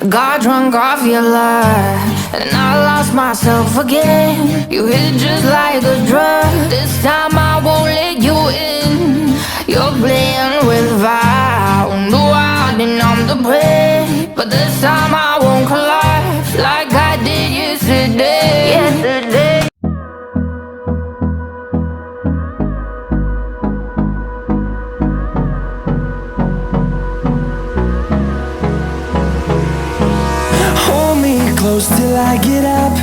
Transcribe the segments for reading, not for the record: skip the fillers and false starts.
Got drunk off your love, and I lost myself again. You hit just like a drug. This time I won't let you in. You're playing with fire, no hiding on the prey. But this time I won't collide like I did yesterday. Close till I get up.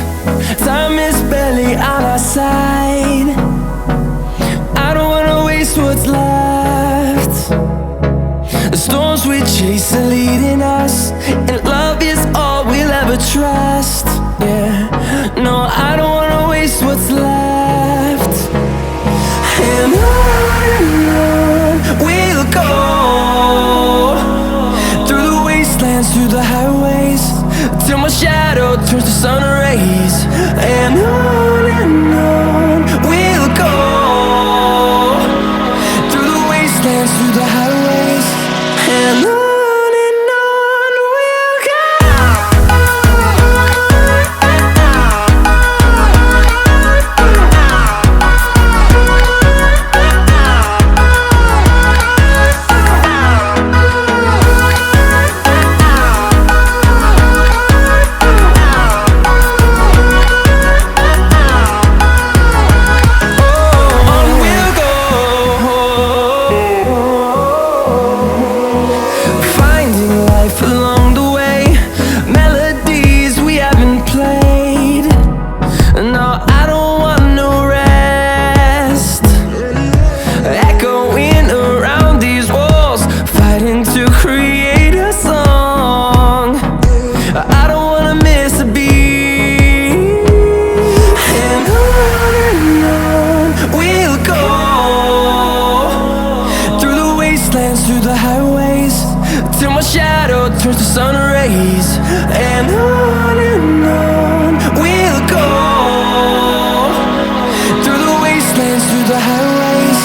Time is barely on our side. I don't wanna waste what's left. The storms we chase are leading us, and love is all we'll ever trust. Yeah, no, I don't wanna waste what's left. And on we'll go, through the wastelands, through the highways, till my shadow turns to sun rays. And on we'll go, through the wastelands, through the highways. And on we'll go. Through the highways, till my shadow turns to sun rays. And on we'll go, through the wastelands, through the highways.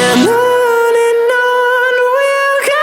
And on we'll go.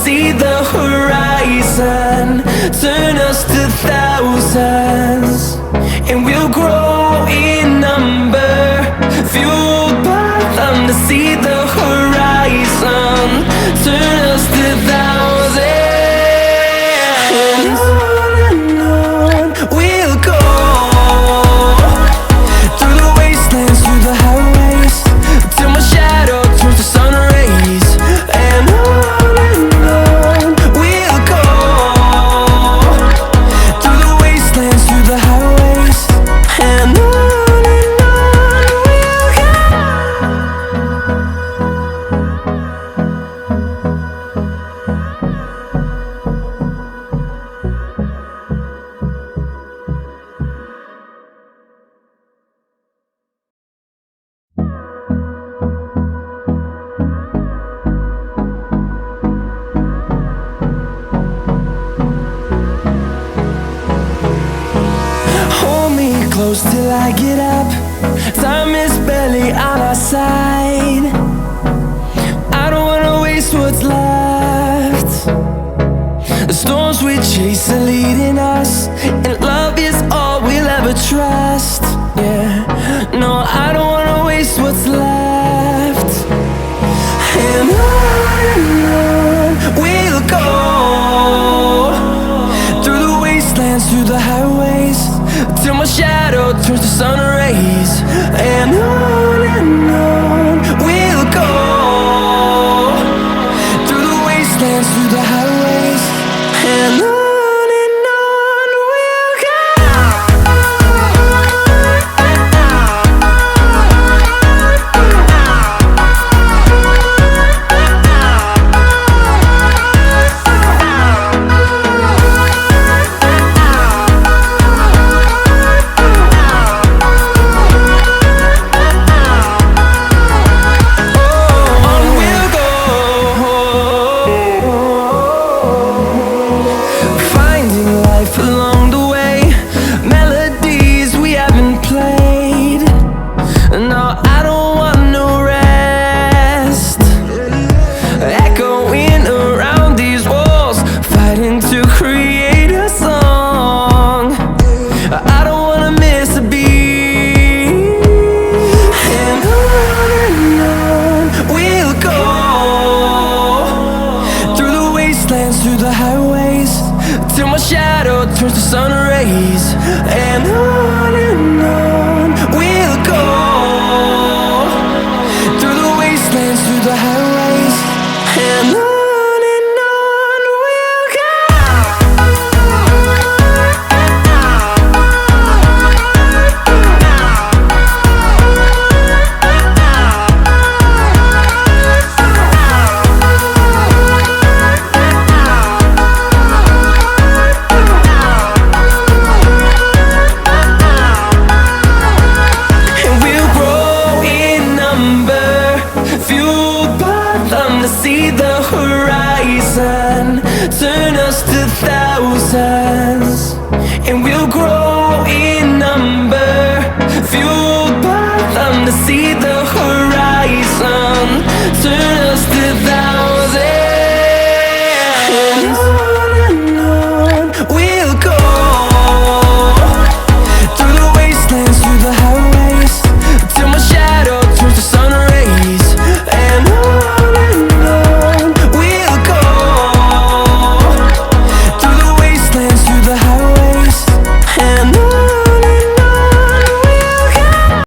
See the horizon turn us to thousands, and we'll grow in number, fueled by them to see the horizon turn us to thousands. And on we'll go, through the wastelands, through the highways, till my shadow turns to sun rays. And on close till I get up. Time is barely on our side. I don't wanna waste what's left. The storms we chase are leading us, and love is all we'll ever trust. Yeah, no, I don't wanna waste what's left. And on we'll go, through the wastelands, through the highways, till my shadow turns to sun rays. And on we'll go, through the wastelands, through the highways. And on. and